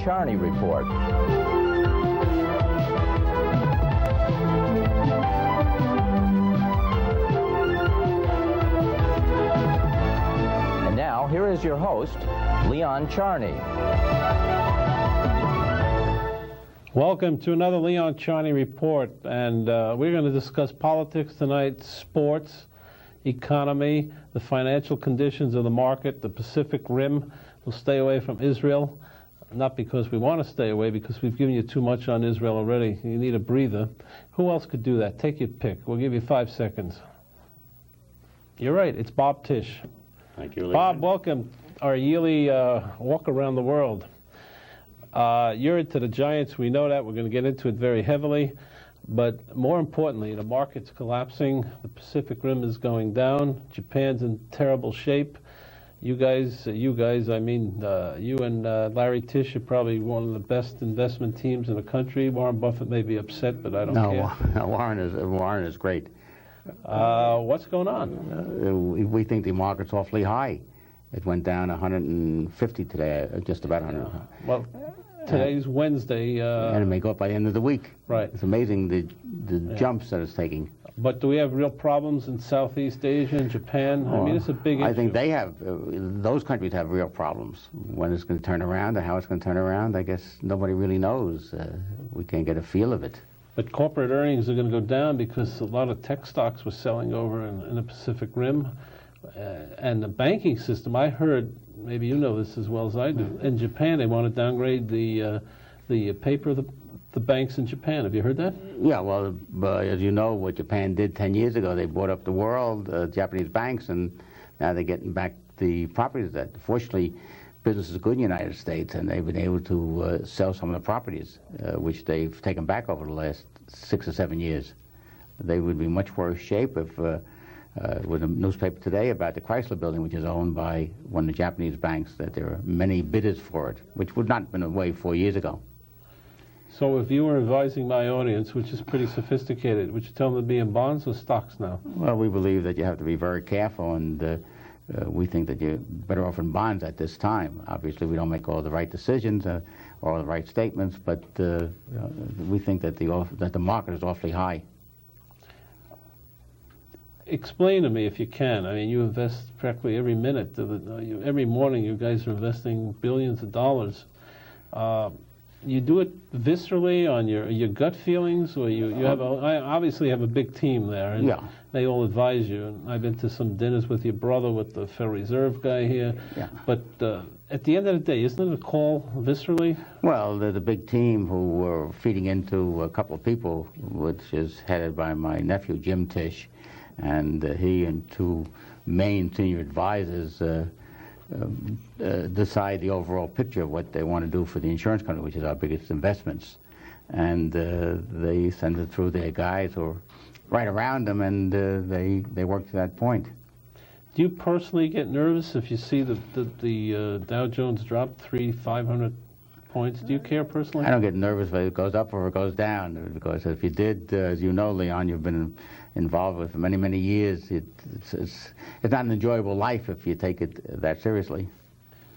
Charney Report. And now, here is your host, Leon Charney. Welcome to another Leon Charney Report, and we're going to discuss politics tonight, sports, economy, the financial conditions of the market, the Pacific Rim. We'll stay away from Israel, not because we want to stay away, because we've given you too much on Israel already. You need a breather. Who else could do that? Take your pick. We'll give you 5 seconds. You're right. It's Bob Tisch. Thank you, Leon. Bob, welcome. Our yearly walk around the world. You're into the Giants. We know that. We're going to get into it very heavily. But more importantly, the market's collapsing. The Pacific Rim is going down. Japan's in terrible shape. You and Larry Tisch are probably one of the best investment teams in the country. Warren Buffett may be upset, but I don't care. No, Warren is great. What's going on? We think the market's awfully high. It went down 150 today, just about 100. Well, today's Wednesday. And it may go up by the end of the week. Right. It's amazing the jumps that it's taking. But do we have real problems in Southeast Asia and Japan? I mean, it's a big issue. I think they have, those countries have real problems. When it's going to turn around and how it's going to turn around, I guess nobody really knows. We can't get a feel of it. But corporate earnings are going to go down because a lot of tech stocks were selling over in the Pacific Rim. And the banking system, I heard, maybe you know this as well as I do, in Japan they want to downgrade the paper of the banks in Japan. Have you heard that? Yeah, well, as you know, what Japan did 10 years ago, they bought up the world, Japanese banks, and now they're getting back the properties that, fortunately, business is good in the United States, and they've been able to sell some of the properties, which they've taken back over the last 6 or 7 years. They would be much worse shape if, with a newspaper today about the Chrysler building, which is owned by one of the Japanese banks, that there are many bidders for it, which would not have been the way 4 years ago. So if you were advising my audience, which is pretty sophisticated, would you tell them to be in bonds or stocks now? Well, we believe that you have to be very careful, and we think that you're better off in bonds at this time. Obviously, we don't make all the right decisions or all the right statements, but we think that the market is awfully high. Explain to me if you can. I mean, you invest practically every minute. Every morning you guys are investing billions of dollars. You do it viscerally on your gut feelings, or you have obviously have a big team there, and yeah. They all advise you. And I've been to some dinners with your brother, with the Federal Reserve guy here. Yeah. But at the end of the day, isn't it a call viscerally? Well, there's a big team who were feeding into a couple of people, which is headed by my nephew Jim Tisch, and he and 2 main senior advisors decide the overall picture of what they want to do for the insurance company, which is our biggest investments. And they send it through their guys who are right around them, and they work to that point. Do you personally get nervous if you see the Dow Jones drop 500 points? Do you care personally? I don't get nervous if it goes up or it goes down, because if you did, as you know, Leon, you've been involved with for many, many years. It's not an enjoyable life if you take it that seriously.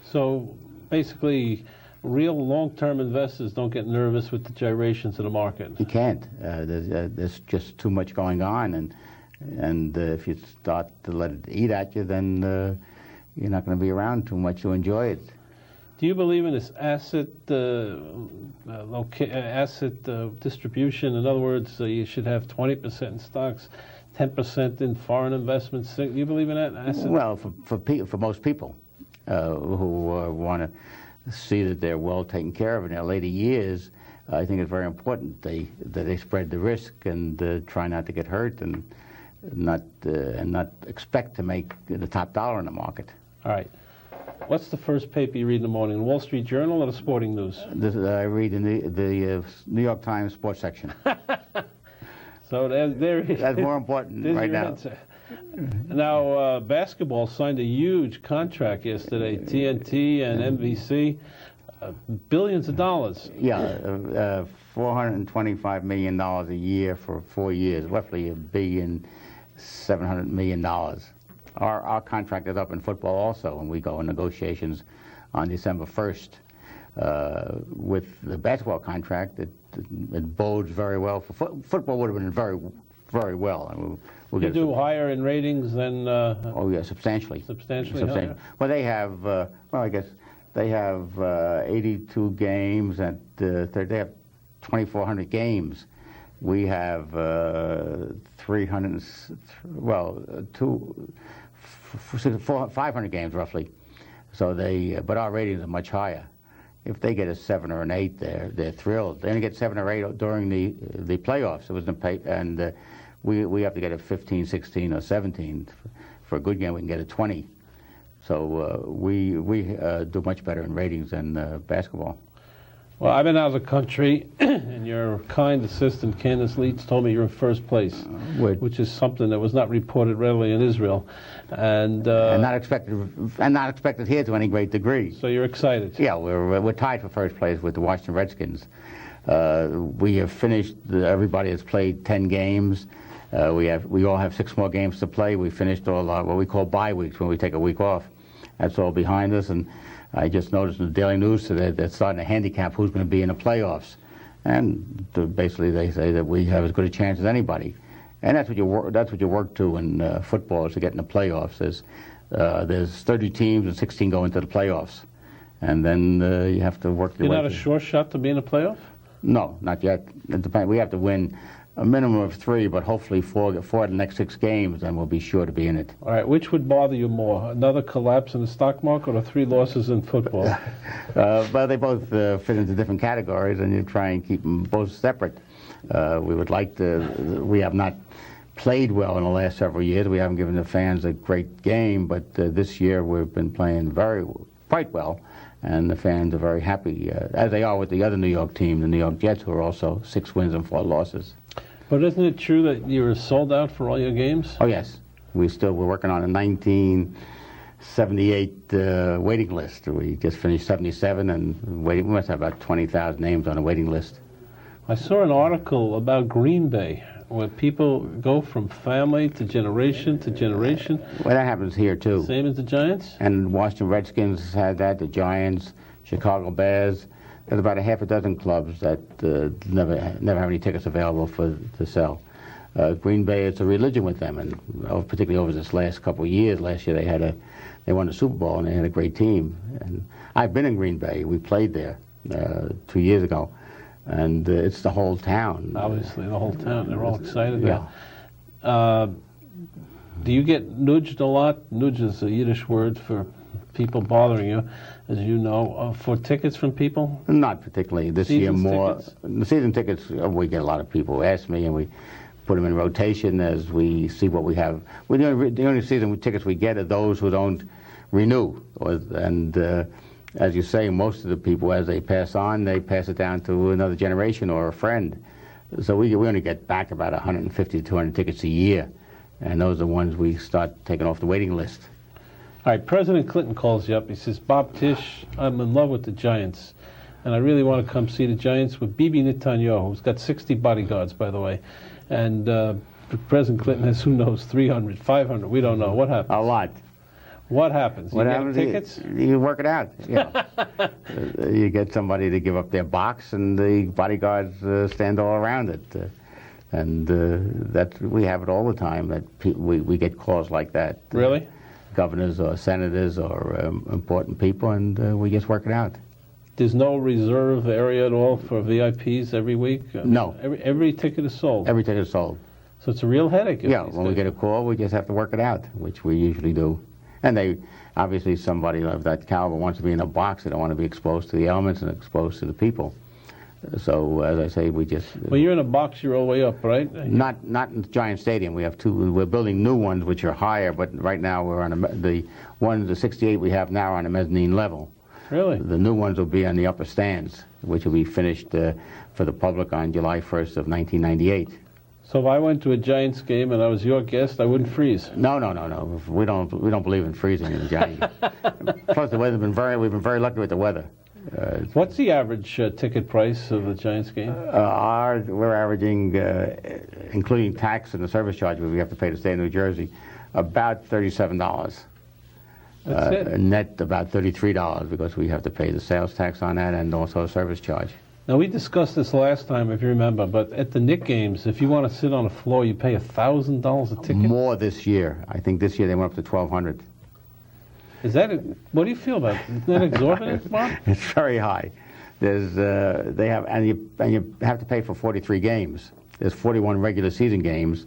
So basically, real long-term investors don't get nervous with the gyrations of the market. You can't. There's just too much going on, and if you start to let it eat at you, then you're not going to be around too much to enjoy it. Do you believe in this asset distribution? In other words, you should have 20% in stocks, 10% in foreign investments. Do you believe in that asset? Well, for most people who want to see that they're well taken care of in their later years, I think it's very important that they spread the risk and try not to get hurt and not expect to make the top dollar in the market. All right. What's the first paper you read in the morning, the Wall Street Journal or the Sporting News? I read in the New York Times sports section. So there that's more important right now. Answer. Now, basketball signed a huge contract yesterday, TNT and NBC, billions of dollars. Yeah, $425 million a year for 4 years, roughly $1.7 billion. Our contract is up in football also, and we go in negotiations on December 1st. With the basketball contract, it bodes very well for football. Would have been very well. I mean, you do higher in ratings than... oh, yeah, substantially. Substantially higher? Well, they have, well, I guess, they have 82 games, and they have 2,400 games. We have 500 games, roughly. So but our ratings are much higher. If they get a 7 or an 8, they're thrilled. They only get 7 or 8 during the playoffs. It was and we have to get a 15, 16, or 17. For a good game, we can get a 20. So we do much better in ratings than basketball. Well, I've been out of the country, and your kind assistant, Candace Leeds, told me you're in first place, which is something that was not reported readily in Israel, and not expected here to any great degree. So you're excited? Yeah, we're tied for first place with the Washington Redskins. We have finished. Everybody has played 10 games. We all have 6 more games to play. We finished all what we call bye weeks, when we take a week off. That's all behind us, and I just noticed in the Daily News today they're starting to handicap who's going to be in the playoffs, and basically they say that we have as good a chance as anybody, and that's what you work to in football, is to get in the playoffs. There's 30 teams and 16 go into the playoffs, and then you have to work your way. You're not a sure shot to be in a playoff? No, not yet. It depends. We have to win a minimum of 3, but hopefully 4 of the next 6 games, and we'll be sure to be in it. All right, which would bother you more, another collapse in the stock market or 3 losses in football? Well, they both fit into different categories, and you try and keep them both separate. We have not played well in the last several years. We haven't given the fans a great game, but this year we've been playing quite well, and the fans are very happy, as they are with the other New York team, the New York Jets, who are also 6 wins and 4 losses. But isn't it true that you were sold out for all your games? Oh, yes. We're working on a 1978 waiting list. We just finished 77, and we must have about 20,000 names on a waiting list. I saw an article about Green Bay, where people go from family to generation to generation. Well, that happens here, too. Same as the Giants? And Washington Redskins had that, the Giants, Chicago Bears. There's about 6 clubs that never have any tickets available to sell. Green Bay, it's a religion with them, and particularly over this last couple of years. Last year they won the Super Bowl, and they had a great team. And I've been in Green Bay. We played there 2 years ago, and it's the whole town. Obviously, the whole town. They're all excited. Yeah. Do you get nudged a lot? Nudge is a Yiddish word for people bothering you, as you know, for tickets from people? Not particularly. This year more. Tickets? The season tickets, we get a lot of people who ask me, and we put them in rotation as we see what we have. The only season tickets we get are those who don't renew. And as you say, most of the people, as they pass on, they pass it down to another generation or a friend. So we only get back about 150 to 200 tickets a year, and those are the ones we start taking off the waiting list. All right, President Clinton calls you up. He says, Bob Tisch, I'm in love with the Giants, and I really want to come see the Giants with Bibi Netanyahu, who's got 60 bodyguards, by the way. And President Clinton has, who knows, 300, 500, we don't know. What happens? A lot. What happens? What you happens? Get tickets? You work it out. Yeah. You get somebody to give up their box, and the bodyguards stand all around it. We have it all the time. That we get calls like that. Really? Governors or senators or important people, and we just work it out. There's no reserve area at all for VIPs every week? No. Every ticket is sold? Every ticket is sold. So it's a real headache. Yeah, when we get a call, we just have to work it out, which we usually do. And obviously somebody of that caliber wants to be in a box. They don't want to be exposed to the elements and exposed to the people. So, as I say, we just... Well, you're in a box your whole way up, right? Not in the Giant Stadium. We have 2. We're building new ones, which are higher, but right now we're on the 68 we have now are on the mezzanine level. Really? The new ones will be on the upper stands, which will be finished for the public on July 1st of 1998. So if I went to a Giants game and I was your guest, I wouldn't freeze? No. We don't believe in freezing in the Giants. Plus, the weather's we've been very lucky with the weather. What's the average ticket price of the Giants game? We're averaging, including tax and the service charge we have to pay to stay in New Jersey, about $37. That's it. Net about $33 because we have to pay the sales tax on that and also a service charge. Now, we discussed this last time, if you remember, but at the Knick games, if you want to sit on the floor, you pay $1,000 a ticket? More this year. I think this year they went up to $1,200. Is that, what do you feel about it? Isn't that exorbitant, Bob? It's very high. There's, and you have to pay for 43 games. There's 41 regular season games,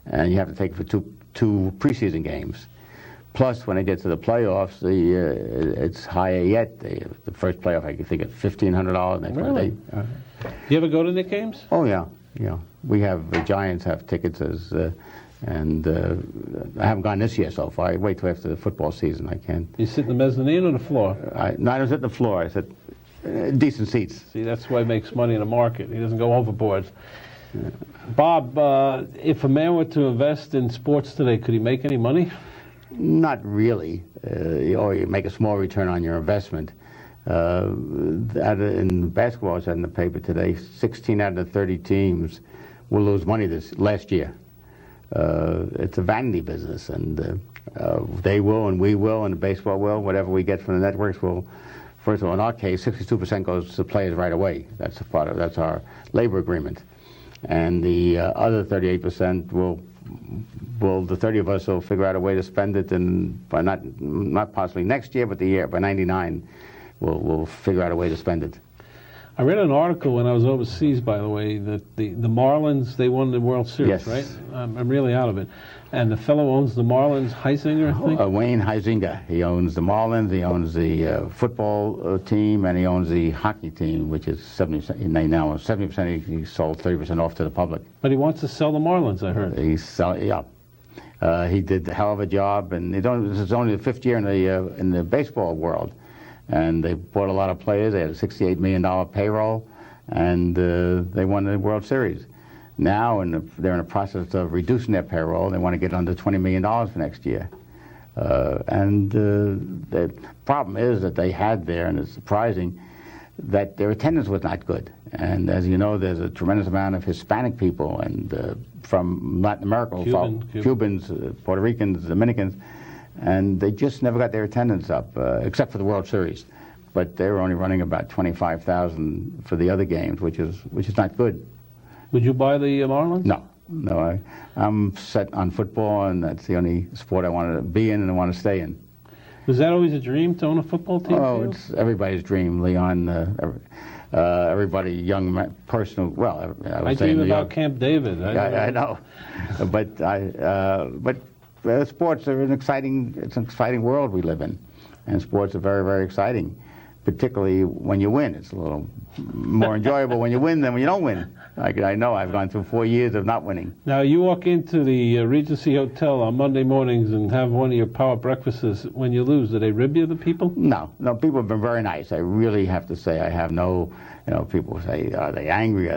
and you have to take it for two preseason games. Plus, when it gets to the playoffs, it's higher yet. The first playoff, I think, it's $1,500. Really? Do you ever go to Knick games? Oh yeah. We have the Giants have tickets and I haven't gone this year so far. I wait till after the football season. I can. You sit in the mezzanine or the floor? No, I don't sit in the floor. I sit decent seats. See, that's why he makes money in the market. He doesn't go overboard. Bob, if a man were to invest in sports today, could he make any money? Not really. Or you make a small return on your investment. In basketball, I said in the paper today, 16 out of the 30 teams will lose money last year. It's a vanity business, and they will, and we will, and the baseball will. Whatever we get from the networks will. First of all, in our case, 62% goes to players right away. That's our labor agreement, and the other 38% will the 30 of us will figure out a way to spend it, and by not possibly next year, but the year by '99, we'll figure out a way to spend it. I read an article when I was overseas, by the way, that the Marlins, they won the World Series, yes. Right? I'm really out of it. And the fellow owns the Marlins, Heisinger, I think? Wayne Heisinger. He owns the Marlins, he owns the football team, and he owns the hockey team, which is 70%. Now 70% he sold, 30% off to the public. But he wants to sell the Marlins, I heard. He did a hell of a job, and this is only the 5th year in the baseball world. And they bought a lot of players. They had a $68 million payroll, and they won the World Series. Now, they're in the process of reducing their payroll. They want to get under $20 million for next year. The problem is that they had there, and it's surprising, that their attendance was not good. And as you know, there's a tremendous amount of Hispanic people and from Latin America, Cubans, Puerto Ricans, Dominicans, and they just never got their attendance up, except for the World Series. But they were only running about 25,000 for the other games, which is not good. Would you buy the Marlins? No. I'm set on football, and that's the only sport I want to be in and I want to stay in. Was that always a dream to own a football team? Oh, it's everybody's dream, Leon. Everybody, young personal. Well, I dream about Camp David. I know, but sports are it's an exciting world we live in, and sports are very, very exciting, particularly when you win. It's a little more enjoyable when you win than when you don't win. I know I've gone through 4 years of not winning. Now, you walk into the Regency Hotel on Monday mornings and have one of your power breakfasts. When you lose, do they rib you, the people? No, people have been very nice. I really have to say I have no, people say, are they angry?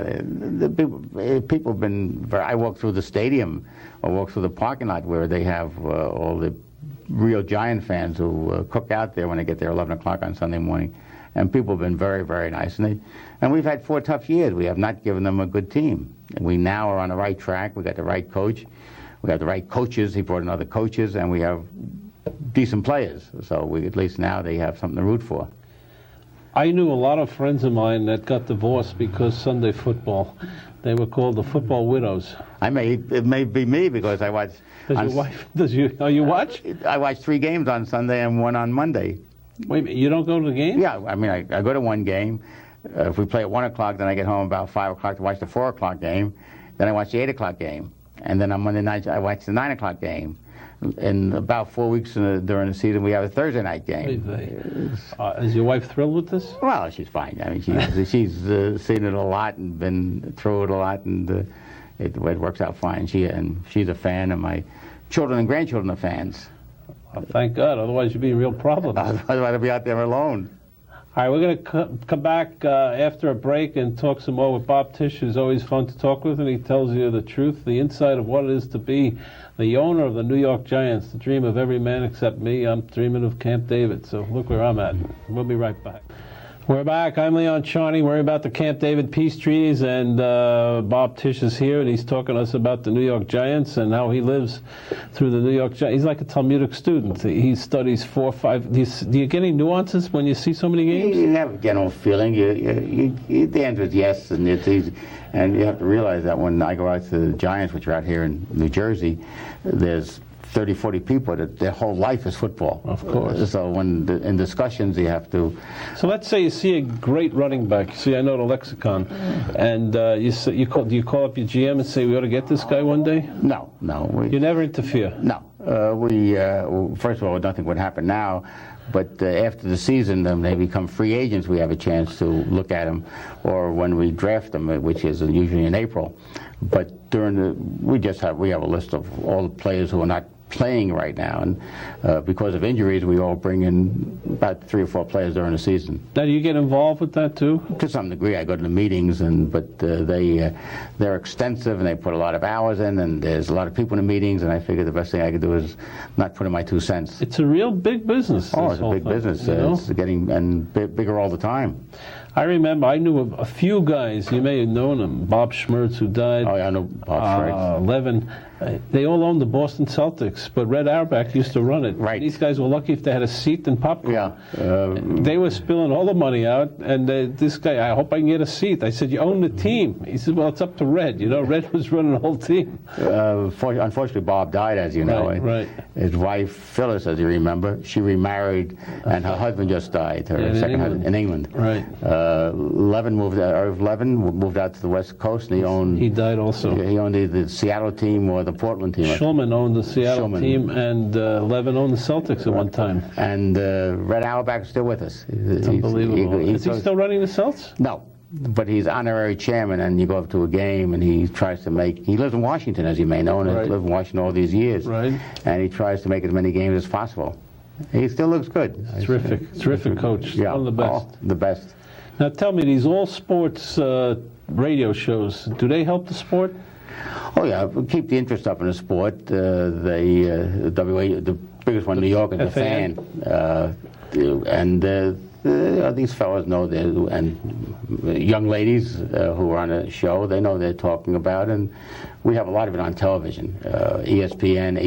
People have been very, I walk through the stadium or walk through the parking lot where they have all the real Giant fans who cook out there when they get there 11 o'clock on Sunday morning. And people have been very, very nice. And we've had 4 tough years. We have not given them a good team. And we now are on the right track. We got the right coach. We got the right coaches. He brought in other coaches, and we have decent players. So at least now they have something to root for. I knew a lot of friends of mine that got divorced because Sunday football. They were called the football widows. It may be me because I watch. Does your wife? You watch? I watch 3 games on Sunday and 1 on Monday. Wait a minute, you don't go to the game? Yeah, I mean, I go to 1 game. If we play at 1 o'clock, then I get home about 5 o'clock to watch the 4 o'clock game. Then I watch the 8 o'clock game. And then on Monday night, I watch the 9 o'clock game. In about 4 weeks during the season, we have a Thursday night game. Is your wife thrilled with this? Well, she's fine. I mean, she's seen it a lot and been through it a lot, and it works out fine. She's a fan, and my children and grandchildren are fans. Well, thank God. Otherwise, you'd be in real problems. Otherwise, I'd be out there alone. All right, we're going to come back after a break and talk some more with Bob Tisch, who's always fun to talk with, and he tells you the truth, the inside of what it is to be the owner of the New York Giants, the dream of every man except me. I'm dreaming of Camp David, so look where I'm at. We'll be right back. We're back. I'm Leon Charney. We're about the Camp David peace treaties, and Bob Tisch is here, and he's talking to us about the New York Giants and how he lives through the New York Giants. He's like a Talmudic student. He studies 4 or 5. Do you get any nuances when you see so many games? You have a general feeling. The answer is yes, and it's easy. And you have to realize that when I go out to the Giants, which are out here in New Jersey, there's 30, 40 people that their whole life is football. Of course. So when in discussions you have to... So let's say you see a great running back. See, I know the lexicon. And do you call up your GM and say, we ought to get this guy one day? No. You never interfere? No. First of all, nothing would happen now. But after the season, they become free agents. We have a chance to look at them, or when we draft them, which is usually in April. But we have a list of all the players who are not playing right now, and because of injuries, we all bring in about 3 or 4 players during the season. Now, do you get involved with that too? To some degree, I go to the meetings, but they're extensive, and they put a lot of hours in, and there's a lot of people in the meetings, and I figure the best thing I could do is not put in my 2 cents. It's a real big business. Oh, it's a big business. It's getting bigger all the time. I remember I knew a few guys. You may have known them. Bob Schmertz, who died. Oh, yeah, I know Bob Schmertz. Levin. They all owned the Boston Celtics, but Red Auerbach used to run it. Right. These guys were lucky if they had a seat and popcorn. Yeah. They were spilling all the money out, and this guy, I hope I can get a seat. I said, you own the team. He said, well, it's up to Red. You know, Red was running the whole team. Unfortunately, Bob died, as you know. Right. His wife, Phyllis, as you remember, she remarried, and her husband just died, her second husband, in England. Right. Levin moved out to the West Coast, and he died also. He owned the Seattle team or the Portland team. Schulman owned the Seattle team, and Levin owned the Celtics at one time. And Red Auerbach is still with us. It's unbelievable. Is he still running the Celts? No. But he's honorary chairman, and you go up to a game, and he tries to he lives in Washington, as you may know, and has lived in Washington all these years. Right. And he tries to make as many games as possible. He still looks good. Terrific coach. Yeah. One of the best. Oh, the best. Now tell me, these all sports radio shows, do they help the sport? Oh yeah, keep the interest up in the sport. The biggest one in New York is the Fan. These fellows know and young ladies who are on the show, they know they're talking about, and we have a lot of it on television. ESPN,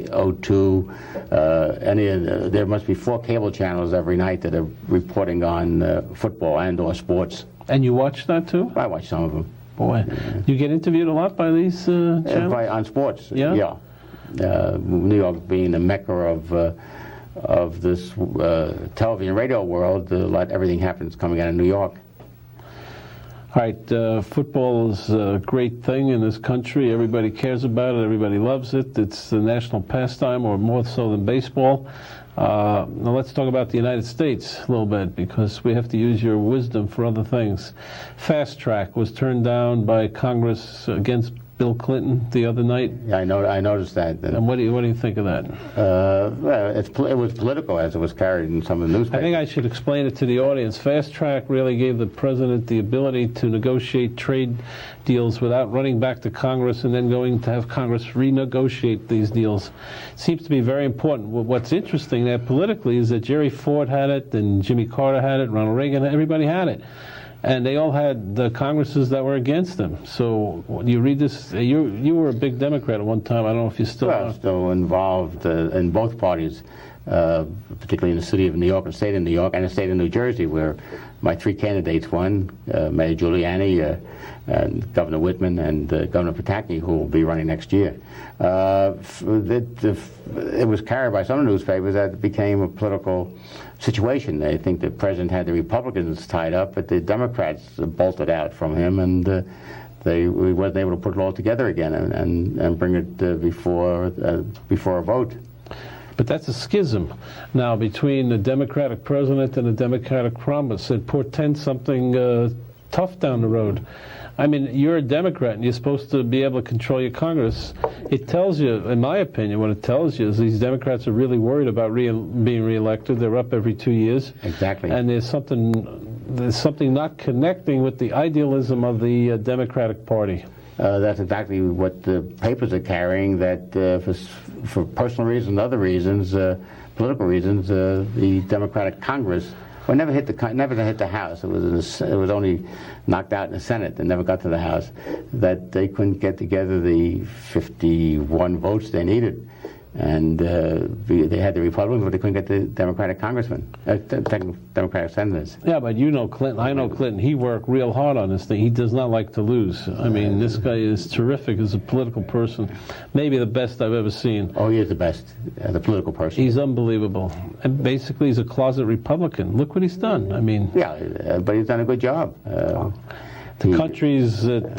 HBO2, there must be 4 cable channels every night that are reporting on football and/or sports. And you watch that too? I watch some of them. Boy, you get interviewed a lot by these channels? On sports, yeah. New York being the mecca of this television radio world, everything happens coming out of New York. All right, football is a great thing in this country. Everybody cares about it. Everybody loves it. It's the national pastime, or more so than baseball. Now let's talk about the United States a little bit, because we have to use your wisdom for other things. Fast track was turned down by Congress against Bill Clinton the other night. Yeah, I noticed that. And what do you think of that? Well, it was political as it was carried in some of the newspapers. I think I should explain it to the audience. Fast track really gave the president the ability to negotiate trade deals without running back to Congress and then going to have Congress renegotiate these deals. It seems to be very important. What's interesting there politically is that Jerry Ford had it, and Jimmy Carter had it, Ronald Reagan, everybody had it. And they all had the Congresses that were against them. So when you read this, you were a big Democrat at one time. I don't know if you still are. Still involved in both parties, particularly in the city of New York and state of New York and the state of New Jersey, where my 3 candidates won, Mayor Giuliani, and Governor Whitman, and Governor Pataki, who will be running next year. It was carried by some newspapers that it became a political situation. I think the president had the Republicans tied up, but the Democrats bolted out from him, and we weren't able to put it all together again and bring it before a vote. But that's a schism now between the Democratic president and the Democratic promise. It portends something tough down the road. I mean, you're a Democrat and you're supposed to be able to control your Congress. It tells you, in my opinion, what it tells you is these Democrats are really worried about being reelected. They're up every 2 years. Exactly. And there's something not connecting with the idealism of the Democratic Party. That's exactly what the papers are carrying, that for personal reasons and other reasons, political reasons, the Democratic Congress well, never hit the House. It was only knocked out in the Senate and never got to the House. That they couldn't get together the 51 votes they needed. And they had the Republicans, but they couldn't get the Democratic congressmen, Democratic senators. Yeah, but you know Clinton. I know Clinton. He worked real hard on this thing. He does not like to lose. I mean, this guy is terrific as a political person. Maybe the best I've ever seen. Oh, he is the best as a political person. He's unbelievable. And basically, he's a closet Republican. Look what he's done. I mean... Yeah, but he's done a good job. The country's at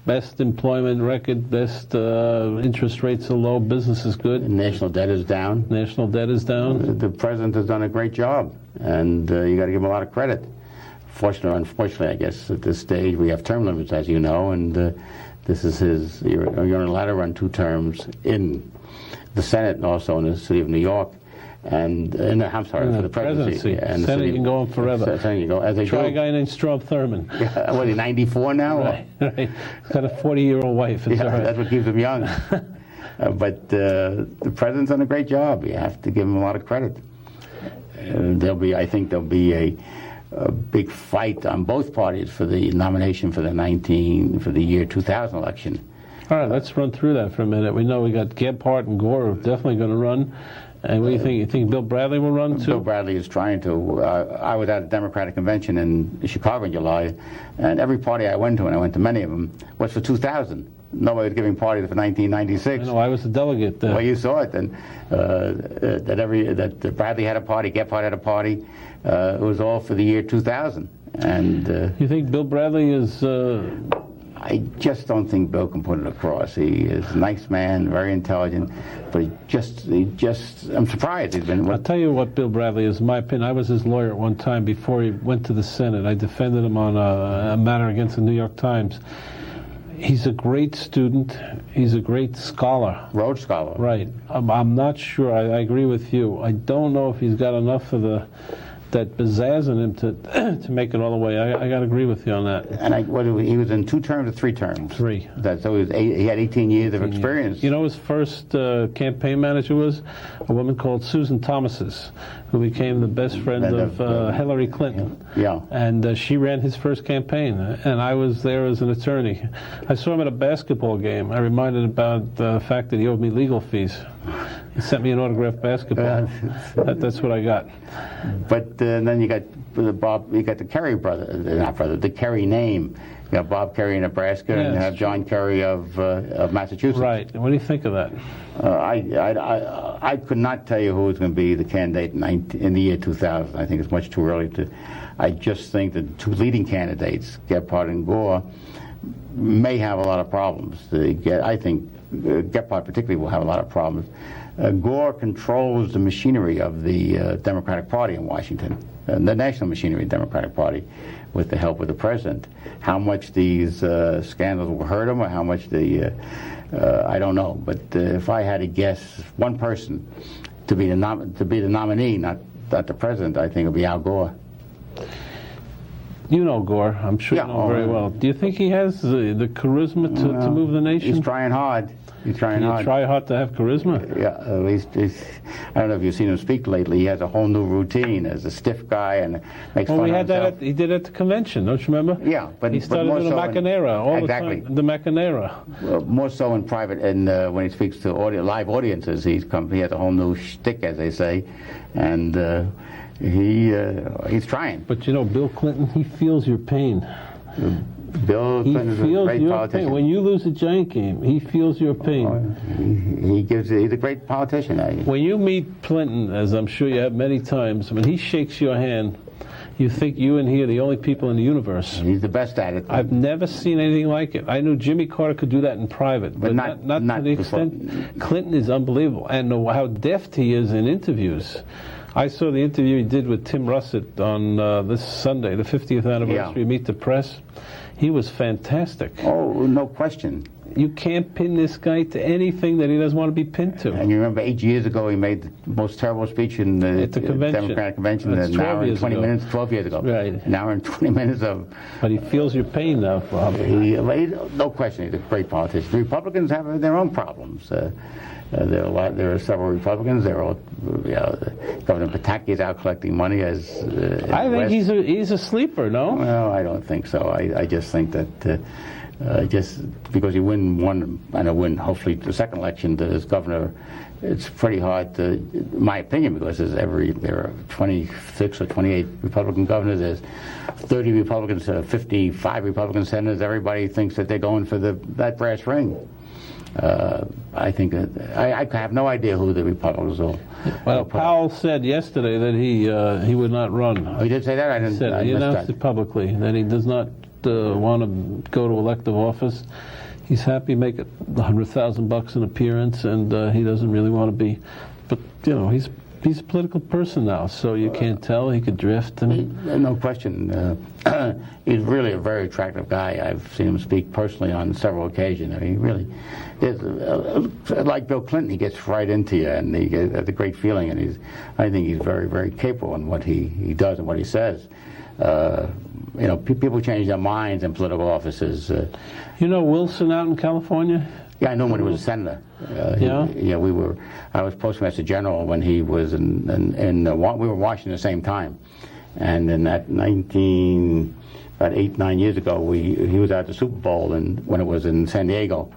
best employment record, best interest rates are low, business is good. National debt is down. National debt is down. The president has done a great job, and you got to give him a lot of credit. Fortunately or unfortunately, I guess at this stage we have term limits, as you know, and this is his. You're allowed to run 2 terms in the Senate and also in the city of New York. And I'm sorry, for the presidency. And Senate can go on forever. Senate can go, as they Try do. A guy named Strom Thurmond. Yeah, what, he's 94 now? Right. He's got a 40-year-old wife. Yeah, that's what keeps him young. But the president's done a great job. You have to give him a lot of credit. I think there'll be a big fight on both parties for the nomination for the year 2000 election. All right, let's run through that for a minute. We know we got Gebhardt and Gore are definitely going to run. And what do you think? You think Bill Bradley will run too? Bill Bradley is trying to. I was at a Democratic convention in Chicago in July, and every party I went to, and I went to many of them, was for 2000. Nobody was giving parties for 1996. I know, I was a delegate there. Well, you saw it, and that Bradley had a party, Gebhardt had a party. It was all for the year 2000. And you think Bill Bradley is? I just don't think Bill can put it across. He is a nice man, very intelligent, but he just I'm surprised he's been... I'll tell you what Bill Bradley is, in my opinion. I was his lawyer at one time before he went to the Senate. I defended him on a matter against the New York Times. He's a great student. He's a great scholar. Rhodes Scholar. Right. I'm not sure. I agree with you. I don't know if he's got enough of that pizzazz in him to make it all the way. I got to agree with you on that. And he was in 2 terms or 3 terms? 3. So he had 18 years of experience. You know, his first campaign manager was a woman called Susan Thomases, who became the best friend of Hillary Clinton. Yeah. And she ran his first campaign, and I was there as an attorney. I saw him at a basketball game. I reminded about the fact that he owed me legal fees. He sent me an autographed basketball. That's what I got. But then you got the Kerry the Kerry name. You got Bob Kerry in Nebraska, and you have John Kerry of Massachusetts. Right. What do you think of that? I could not tell you who was going to be the candidate in the year 2000. I think it's much too early to. I just think the 2 leading candidates, Gebhardt and Gore, may have a lot of problems. I think Gebhardt particularly will have a lot of problems. Gore controls the machinery of the Democratic Party in Washington, the national machinery of the Democratic Party, with the help of the president. How much these scandals will hurt him, or how much I don't know. But if I had to guess one person to be the nominee, not the president, I think it would be Al Gore. You know Gore. I'm sure you know him very well. Do you think he has the charisma to move the nation? He's trying hard. He's trying hard. You try hard to have charisma? Yeah, at least I don't know if you've seen him speak lately. He has a whole new routine as a stiff guy and makes fun of himself. He did it at the convention, don't you remember? Yeah, but he started more in the so Macanera all exactly. the time. The Macanera. Well, more so in private, and when he speaks to live audiences, he has a whole new shtick, as they say, and he's trying. But you know, Bill Clinton, he feels your pain. Bill Clinton is a great politician. Pain. When you lose a giant game, he feels your pain. He's a great politician. When you meet Clinton, as I'm sure you have many times, when he shakes your hand, you think you and he are the only people in the universe. He's the best at it. I've never seen anything like it. I knew Jimmy Carter could do that in private, but not to the extent. Clinton is unbelievable, and how deft he is in interviews. I saw the interview he did with Tim Russert on this Sunday, the 50th anniversary of Meet the Press. He was fantastic. Oh, no question. You can't pin this guy to anything that he doesn't want to be pinned to. And you remember 8 years ago he made the most terrible speech in the Democratic convention. That's 12 years ago. 12 years ago. Right. Now we're in 20 minutes of... But he feels your pain now, Bob. No question, he's a great politician. The Republicans have their own problems. There are several Republicans. Governor Pataki is out collecting money as. I think he's a sleeper. No. Well, I don't think so. I just think that just because you win hopefully the second election as governor, it's pretty hard to, in my opinion, because there are 26 or 28 Republican governors, there's 30 Republicans, 55 Republican senators. Everybody thinks that they're going for that brass ring. I think that I have no idea who the Republicans will. Well, Powell said yesterday that he would not run. Oh, he did say that? I didn't. He announced it publicly that he does not want to go to elective office. He's happy making $100,000 an appearance, and he doesn't really want to be. But he's a political person now, so you can't tell. He could drift. No question. He's really a very attractive guy. I've seen him speak personally on several occasions. I mean, he really is like Bill Clinton. He gets right into you, and he has a great feeling. And I think he's very, very capable in what he does and what he says. People change their minds in political offices. Wilson out in California? Yeah, I know him when he was a senator. I was postmaster general when he was we were watching at the same time. And in that about 8-9 years ago, he was at the Super Bowl when it was in San Diego.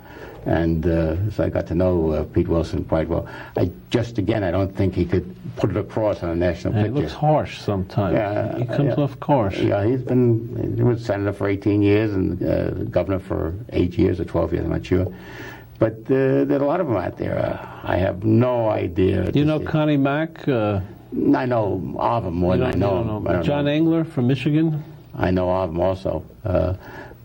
And so I got to know Pete Wilson quite well. I don't think he could put it across on a national picture. He looks harsh sometimes. Yeah, he comes off harsh. Yeah, he was senator for 18 years and governor for 8 years or 12 years, I'm not sure. But there are a lot of them out there. I have no idea. Do you know Connie Mack? I know of him more than I know him. John Engler from Michigan? I know of him also.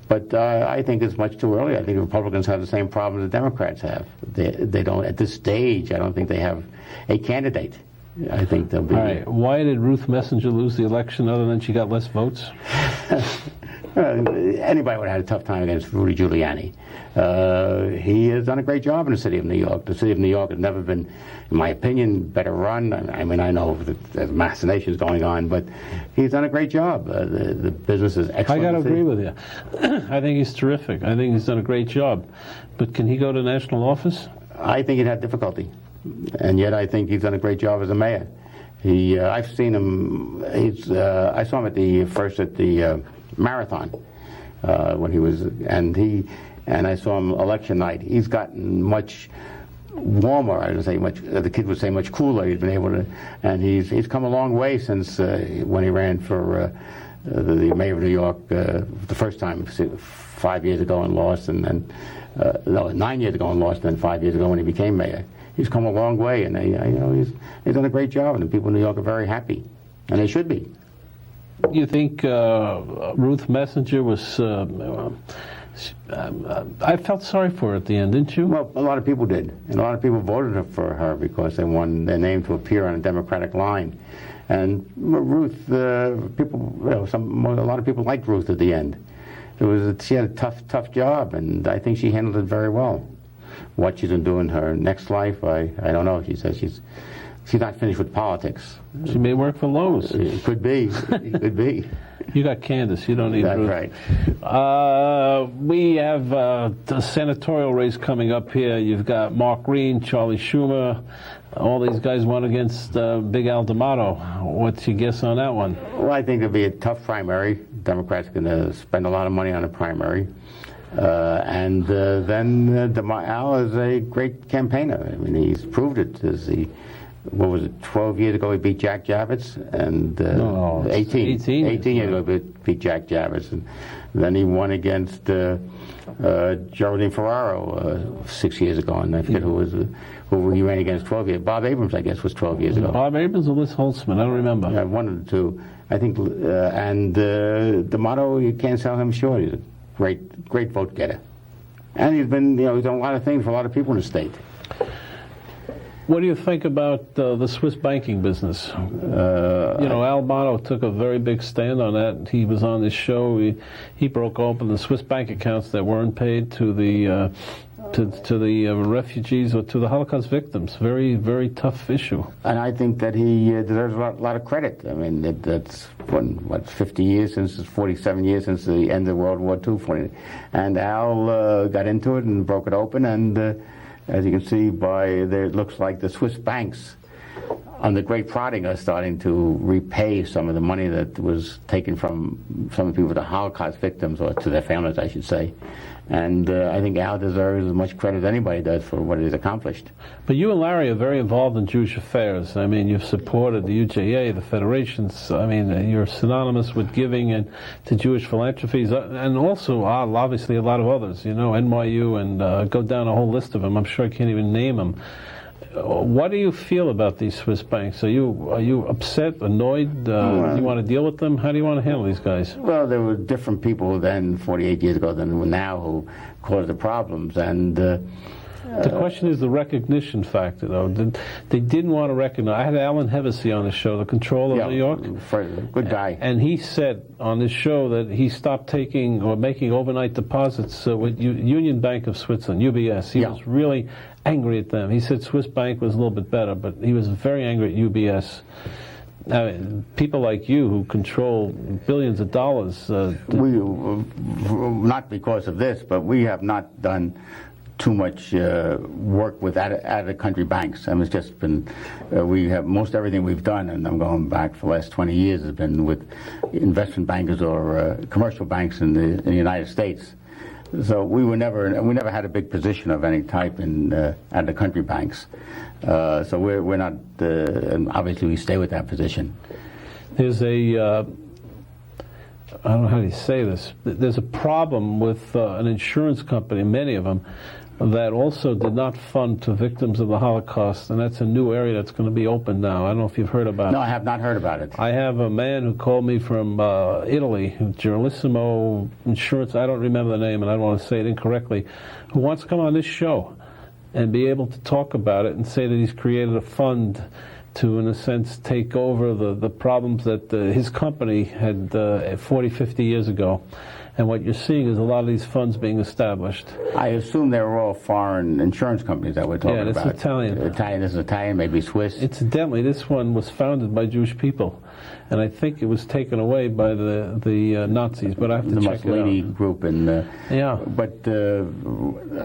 But I think it's much too early. I think Republicans have the same problem the Democrats have. They don't, at this stage, I don't think they have a candidate. I think they'll be... All right. Why did Ruth Messenger lose the election other than she got less votes? Anybody would have had a tough time against Rudy Giuliani. He has done a great job in the city of New York. The city of New York has never been, in my opinion, better run. I mean, I know that there's machinations going on, but he's done a great job. The business is excellent. I got to agree with you. I think he's terrific. I think he's done a great job. But can he go to national office? I think he'd have difficulty. And yet I think he's done a great job as a mayor. I've seen him, I saw him at the marathon when he was, and I saw him election night. He's gotten much warmer. I don't say much. The kid would say much cooler. He's been able to, and he's come a long way since when he ran for the mayor of New York the first time 5 years ago and lost, and then 9 years ago and lost, and then 5 years ago when he became mayor. He's come a long way, and he's done a great job, and the people in New York are very happy, and they should be. You think Ruth Messenger was... I felt sorry for her at the end, didn't you? Well, a lot of people did. And a lot of people voted for her because they wanted their name to appear on a Democratic line. And Ruth, a lot of people liked Ruth at the end. She had a tough job, and I think she handled it very well. What she's going to do in her next life, I don't know. She says she's not finished with politics. She may work for Loews. It could be. It could be. You got Candace. You don't need That's Ruth. Right. We have the senatorial race coming up here. You've got Mark Green, Charlie Schumer. All these guys won against Big Al D'Amato. What's your guess on that one? Well, I think it'll be a tough primary. Democrats are going to spend a lot of money on a primary. And then Al is a great campaigner. I mean, he's proved it. What was it, 12 years ago he beat Jack Javits, and 18 years ago he beat Jack Javits, and then he won against Geraldine Ferraro 6 years ago, and I forget who he ran against 12 years. Bob Abrams, I guess, was 12 years ago. Bob Abrams or Liz Holtzman? I don't remember. Yeah, one of the two. I think, and D'Amato, you can't sell him short. He's a great vote getter, and he's done a lot of things for a lot of people in the state. What do you think about the Swiss banking business? Al D'Amato took a very big stand on that. He was on this show. He broke open the Swiss bank accounts that weren't paid to the refugees or to the Holocaust victims. Very, very tough issue. And I think that he deserves a lot of credit. I mean, that's 50 years since, 47 years since the end of World War II. And Al got into it and broke it open, and As you can see by there, it looks like the Swiss banks, under great prodding, are starting to repay some of the money that was taken from some of the people, the Holocaust victims, or to their families, I should say. And I think Al deserves as much credit as anybody does for what he's accomplished. But you and Larry are very involved in Jewish affairs. I mean, you've supported the UJA, the federations. I mean, you're synonymous with giving and to Jewish philanthropies, and also obviously a lot of others. You know, NYU, and go down a whole list of them. I'm sure I can't even name them. What do you feel about these Swiss banks? Are you upset, annoyed? Do you want to deal with them? How do you want to handle these guys? Well, there were different people then, 48 years ago, than now, who caused the problems. And the question is the recognition factor, though. They didn't want to recognize. I had Alan Hevesy on the show, the controller of New York. Good guy. And he said on this show that he stopped taking or making overnight deposits with Union Bank of Switzerland, UBS. He was really angry at them. He said Swiss Bank was a little bit better, but he was very angry at UBS. People like you who control billions of dollars. We, not because of this, but we have not done too much work with out-of-the-country banks. I mean, it's just been, we have most everything we've done, and I'm going back for the last 20 years, has been with investment bankers or commercial banks in the United States. So we never had a big position of any type in out-of-the-country banks. So we're not, and obviously we stay with that position. There's I don't know how to say this. There's a problem with an insurance company, many of them, that also did not fund to victims of the Holocaust, and that's a new area that's going to be open now. I don't know if you've heard about it. No, I have not heard about it. I have a man who called me from Italy, Generalissimo Insurance, I don't remember the name and I don't want to say it incorrectly, who wants to come on this show and be able to talk about it and say that he's created a fund to, in a sense, take over the problems that his company had 40, 50 years ago. And what you're seeing is a lot of these funds being established. I assume they were all foreign insurance companies that we're talking about. Yeah, it's Italian. This is Italian, maybe Swiss. Incidentally, this one was founded by Jewish people, and I think it was taken away by the Nazis. But I have to check it out. The Mussolini group, and yeah. But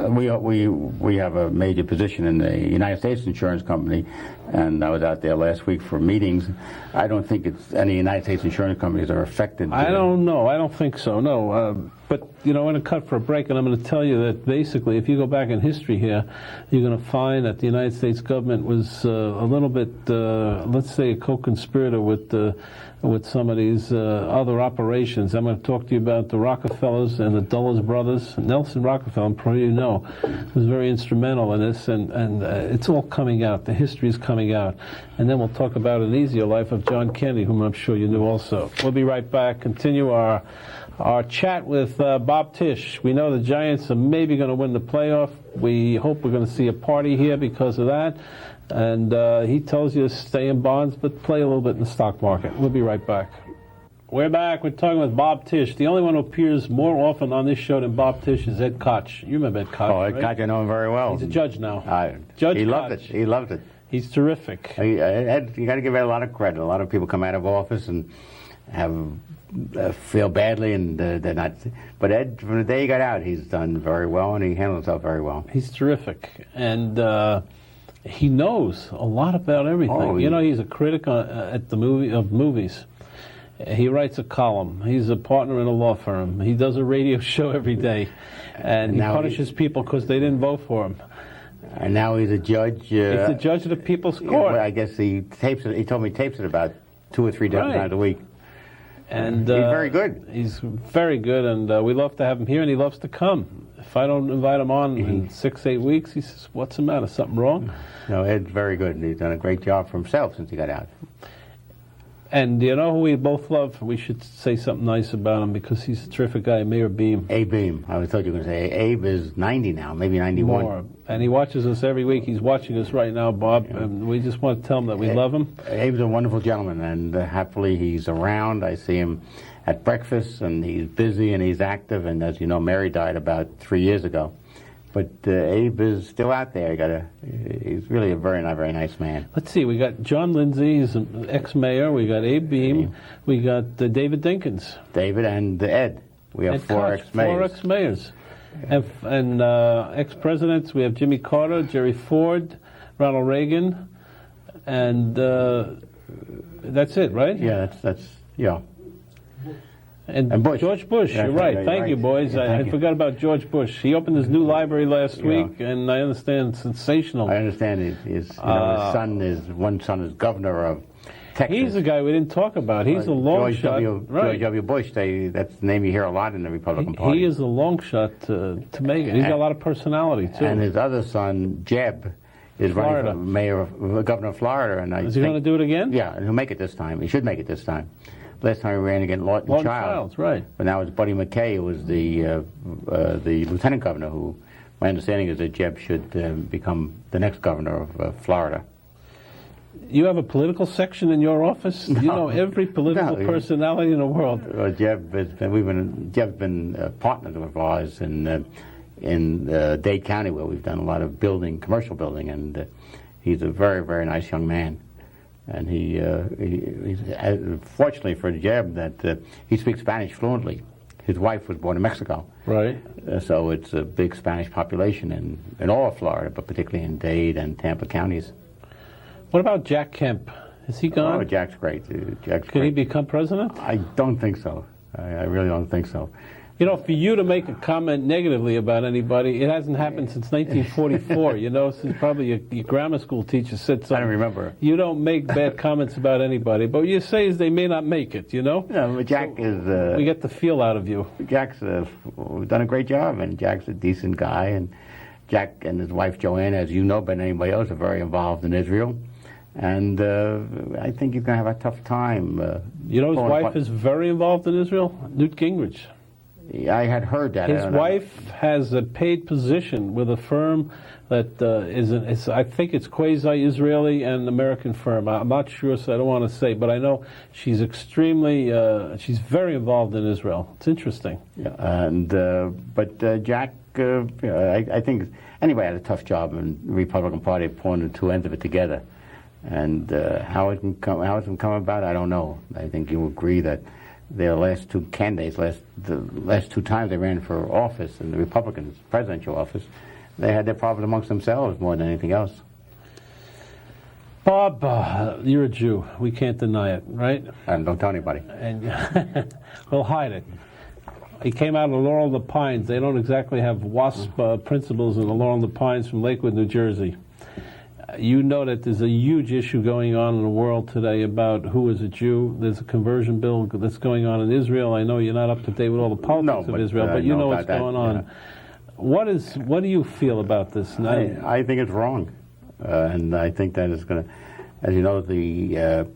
we have a major position in the United States Insurance Company, and I was out there last week for meetings. I don't think any United States insurance companies are affected. I don't know. I don't think so. No. But, you know, I'm going to cut for a break, and I'm going to tell you that basically, if you go back in history here, you're going to find that the United States government was a little bit, let's say, a co-conspirator with some of these other operations. I'm going to talk to you about the Rockefellers and the Dulles brothers. Nelson Rockefeller, I'm probably you know, was very instrumental in this, and it's all coming out. The history is coming out. And then we'll talk about an easier life of John Kennedy, whom I'm sure you knew also. We'll be right back. Continue our chat with Bob Tisch. We know the Giants are maybe going to win the playoff. We hope we're going to see a party here because of that. And he tells you to stay in bonds, but play a little bit in the stock market. We'll be right back. We're back. We're talking with Bob Tisch. The only one who appears more often on this show than Bob Tisch is Ed Koch. You remember Ed Koch, Ed Koch, I know him very well. He's a judge now. He loved it. He loved it. He's terrific. Ed, you got to give Ed a lot of credit. A lot of people come out of office and feel badly, and they're not. But Ed, from the day he got out, he's done very well, and he handled himself very well. He's terrific, and he knows a lot about everything. You know, he's a critic at the movies. He writes a column. He's a partner in a law firm. He does a radio show every day, and he punishes people because they didn't vote for him. And now he's a judge. He's the judge of the People's Court. Well, I guess he tapes it. He told me he tapes it about 2 or 3 times a week. And he's very good. He's very good, and we love to have him here, and he loves to come. If I don't invite him on in 6, 8 weeks, he says, "What's the matter? Something wrong?" No, Ed's very good, and he's done a great job for himself since he got out. And you know who we both love? We should say something nice about him because he's a terrific guy, Mayor Beam. Abe Beam. I thought you were going to say Abe is 90 now, maybe 91. More. And he watches us every week. He's watching us right now, Bob. Yeah. And we just want to tell him that we love him. Abe's a wonderful gentleman, and happily he's around. I see him at breakfast, and he's busy and he's active. And as you know, Mary died about 3 years ago. But Abe is still out there. He's really a very nice man. Let's see. We got John Lindsay, he's an ex-mayor. We got Abe Beam. We got David Dinkins. David and Ed. We have 4 ex-mayors. 4 ex-mayors. And ex-presidents, we have Jimmy Carter, Jerry Ford, Ronald Reagan, and that's it, right? Yeah, yeah. And Bush. George Bush, Yeah, you're right. yeah, Thank right. you, boys. Yeah, I forgot about George Bush. He opened his new library last week, and I understand sensational. I understand his one son is governor of Texas. He's the guy we didn't talk about. He's a long shot. George W. Bush, that's the name you hear a lot in the Republican Party. He is a long shot to make it. He's got a lot of personality, too. And his other son, Jeb, is running for governor of Florida. And is he going to do it again? Yeah, and he'll make it this time. He should make it this time. Last time he ran against Lawton Childs, right? But now it's Buddy McKay, who was the lieutenant governor. Who, my understanding is that Jeb should become the next governor of Florida. You have a political section in your office. No, you know every political personality in the world. Jeb's been partners of ours in Dade County, where we've done a lot of commercial building, and he's a very, very nice young man. And he's fortunately for Jeb that he speaks Spanish fluently. His wife was born in Mexico. Right. So it's a big Spanish population in all of Florida, but particularly in Dade and Tampa counties. What about Jack Kemp? Is he gone? Oh, Jack's great. Can he become president? I don't think so. I really don't think so. You know, for you to make a comment negatively about anybody, it hasn't happened since 1944. You know, since probably your grammar school teacher said something. I don't remember. You don't make bad comments about anybody, but what you say is they may not make it, you know? Yeah, but Jack is... we get the feel out of you. Jack's done a great job, and Jack's a decent guy, and Jack and his wife Joanna, as you know better than anybody else, are very involved in Israel. And I think he's going to have a tough time. You know his wife is very involved in Israel? Newt Gingrich. I had heard that. His wife has a paid position with a firm that I think it's quasi-Israeli and American firm. I'm not sure, so I don't want to say, but I know she's she's very involved in Israel. It's interesting. Yeah, and but Jack, I think, anyway, had a tough job in the Republican Party pulling the two ends of it together. And how it can come about, I don't know. I think you agree that their last two candidates, the last two times they ran for office in the Republicans' presidential office, they had their problems amongst themselves more than anything else. Bob, you're a Jew. We can't deny it, right? And don't tell anybody. And we'll hide it. He came out of the Laurel and the Pines. They don't exactly have WASP principles in the Laurel and the Pines from Lakewood, New Jersey. You know that there's a huge issue going on in the world today about who is a Jew. There's a conversion bill that's going on in Israel. I know you're not up to date with all the politics of Israel, but you know what's going on. Yeah. What do you feel about this? I think it's wrong, and I think that it's going to, as you know, the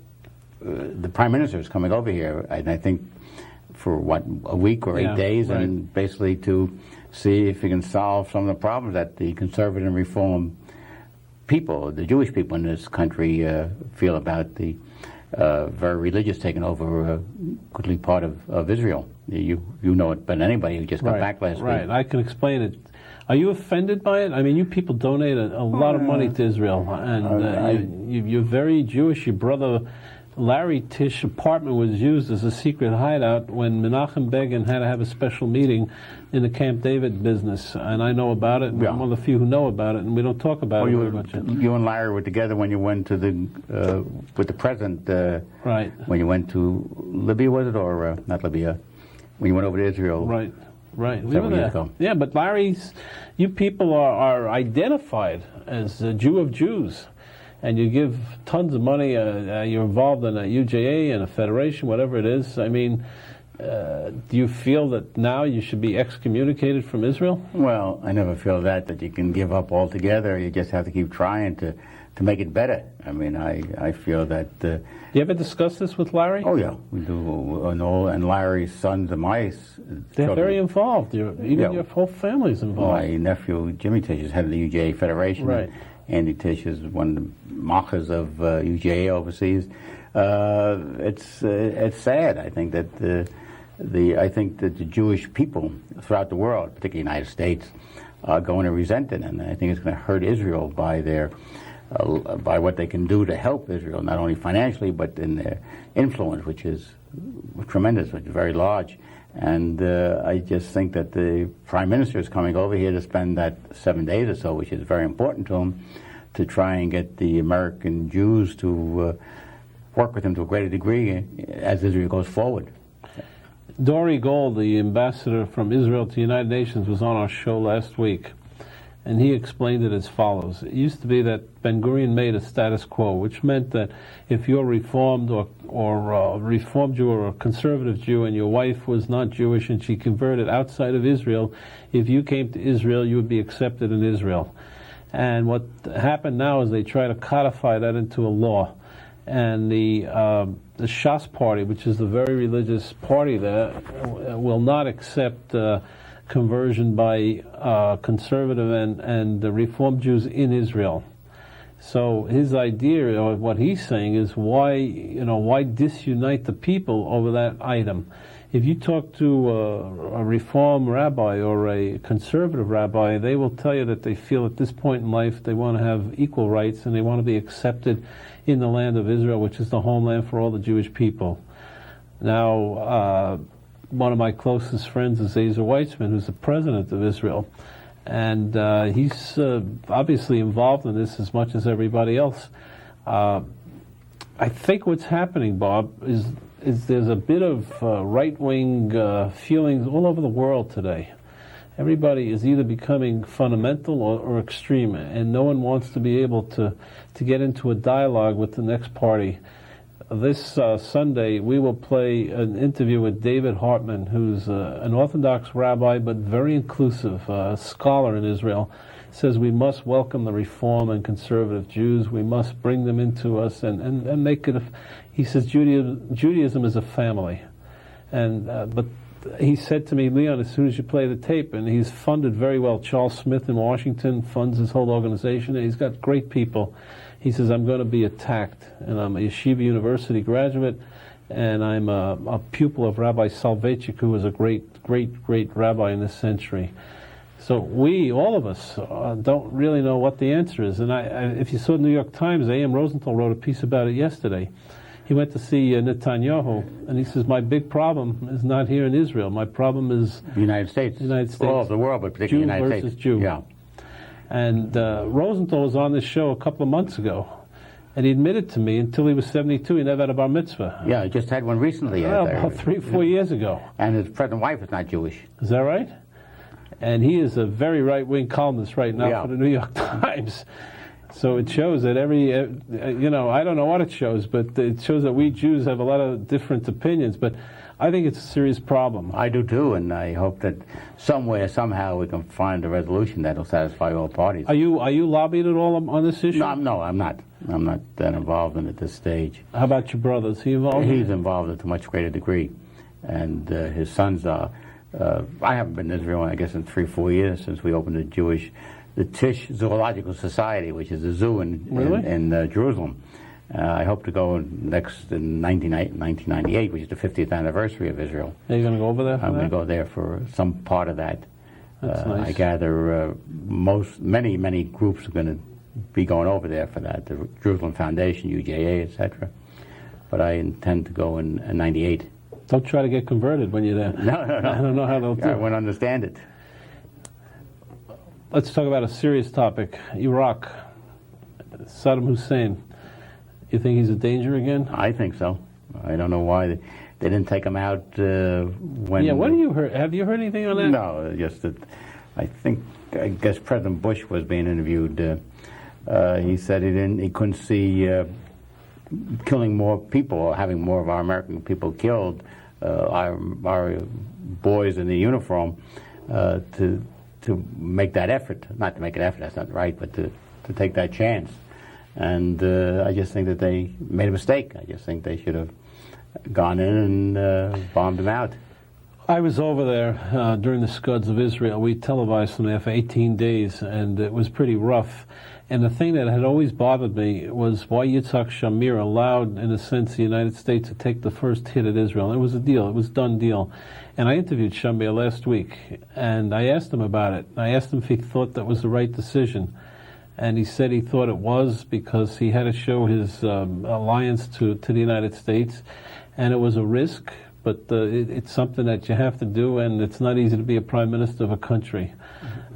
Prime Minister is coming over here, and I think for a week or 8 days, right, and basically to see if he can solve some of the problems that the conservative and reform people, the Jewish people in this country, feel about the very religious taking over a goodly part of Israel. You know it better than anybody who just got back last week. Right, I can explain it. Are you offended by it? I mean, you people donate a lot of money to Israel, and you're very Jewish. Your brother Larry Tisch's apartment was used as a secret hideout when Menachem Begin had to have a special meeting in the Camp David business, and I know about it, and I'm one of the few who know about it, and we don't talk about it very much. You and Larry were together when you went to with the president, right? When you went to Libya, was it, or not Libya? When you went over to Israel, right? Several years ago. Yeah, but you people are identified as a Jew of Jews. And you give tons of money, you're involved in a UJA and a federation, whatever it is. I mean, do you feel that now you should be excommunicated from Israel? Well, I never feel that you can give up altogether. You just have to keep trying to make it better. I mean, I feel that... Do you ever discuss this with Larry? Oh, yeah, we do. And Larry's sons and my They're children. Very involved. Your whole family's involved. My nephew, Jimmy Tisch, is head of the UJA Federation. Right. Andy Tisch is one of the machas of UJA overseas. It's sad. I think that the Jewish people throughout the world, particularly the United States, are going to resent it, and I think it's going to hurt Israel by their by what they can do to help Israel, not only financially, but in their influence, which is tremendous, which is very large. And I just think that the Prime Minister is coming over here to spend that 7 days or so, which is very important to him, to try and get the American Jews to work with him to a greater degree as Israel goes forward. Dory Gold, the ambassador from Israel to the United Nations, was on our show last week, and he explained it as follows. It used to be that Ben-Gurion made a status quo, which meant that if you're Reformed or Reformed Jew or a conservative Jew and your wife was not Jewish and she converted outside of Israel, if you came to Israel, you would be accepted in Israel. And what happened now is they try to codify that into a law. And the Shas party, which is the very religious party there, will not accept conversion by conservative and the Reformed Jews in Israel. So his idea, or what he's saying, is why disunite the people over that item? If you talk to a Reform rabbi or a conservative rabbi, they will tell you that they feel at this point in life they want to have equal rights and they want to be accepted in the land of Israel, which is the homeland for all the Jewish people. Now, one of my closest friends is Ezer Weitzman, who's the president of Israel. And he's obviously involved in this as much as everybody else. I think what's happening, Bob, is there's a bit of right-wing feelings all over the world today. Everybody is either becoming fundamental or extreme, and no one wants to be able to get into a dialogue with the next party. This Sunday, we will play an interview with David Hartman, who's an Orthodox rabbi, but very inclusive, scholar in Israel. Says we must welcome the Reform and conservative Jews. We must bring them into us and make it. He says Judaism is a family, but he said to me, Leon, as soon as you play the tape, and he's funded very well. Charles Smith in Washington funds his whole organization, and he's got great people. He says, I'm going to be attacked, and I'm a Yeshiva University graduate, and I'm a pupil of Rabbi Soloveitchik, who was a great rabbi in this century. So we, all of us, don't really know what the answer is. And if you saw the New York Times, A.M. Rosenthal wrote a piece about it yesterday. He went to see Netanyahu, and he says, my big problem is not here in Israel. My problem is the United States. All of the world, but particularly the United States. Jew. Yeah. And Rosenthal was on this show a couple of months ago, and he admitted to me until he was 72, he never had a bar mitzvah. Yeah, he just had one recently. About 3-4 years ago. And his present wife is not Jewish. Is that right? And he is a very right-wing columnist right now for the New York Times. So it shows that I don't know what it shows, but it shows that we Jews have a lot of different opinions. But I think it's a serious problem. I do too, and I hope that somewhere, somehow, we can find a resolution that will satisfy all parties. Are you lobbied at all on this issue? No, I'm not. I'm not that involved in it at this stage. How about your brother? Is he involved? He's involved to a much greater degree, and his sons are. I haven't been to Israel, I guess, in 3-4 years since we opened the Tisch Zoological Society, which is a zoo in Jerusalem. I hope to go next in 1998, which is the 50th anniversary of Israel. Are you going to go over there for I'm going to go there for some part of that. That's nice. I gather many groups are going to be going over there for that, the Jerusalem Foundation, UJA, etc. But I intend to go in 98. Don't try to get converted when you're there. No. I don't know how they'll do it. I won't understand it. Let's talk about a serious topic. Iraq. Saddam Hussein. You think he's a danger again? I think so. I don't know why they didn't take him out when... Yeah, what have you heard? Have you heard anything on that? No, just that I guess President Bush was being interviewed. He said he couldn't see killing more people or having more of our American people killed, our boys in the uniform, to make that effort. Not to make an effort, that's not right, but to take that chance. And I just think that they made a mistake. I just think they should have gone in and bombed them out. I was over there during the Scuds of Israel. We televised from there for 18 days, and it was pretty rough. And the thing that had always bothered me was why Yitzhak Shamir allowed, in a sense, the United States to take the first hit at Israel. It was a deal. It was a done deal. And I interviewed Shamir last week, and I asked him about it. I asked him if he thought that was the right decision. and he said he thought it was because he had to show his alliance to the United States, and it was a risk, but it's something that you have to do, and it's not easy to be a prime minister of a country.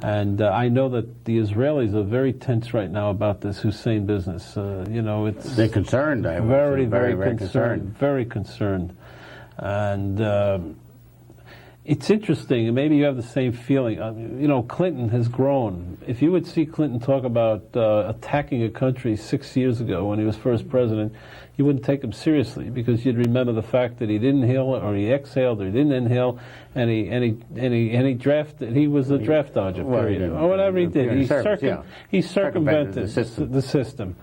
And I know that the Israelis are very tense right now about this Hussein business. They're concerned. Very concerned. Very concerned. And it's interesting, and maybe you have the same feeling. Clinton has grown. If you would see Clinton talk about attacking a country 6 years ago when he was first president, you wouldn't take him seriously because you'd remember the fact that he didn't inhale or he exhaled or he didn't inhale, and he drafted. He was a draft dodger, period, or whatever he did. He circumvented the system.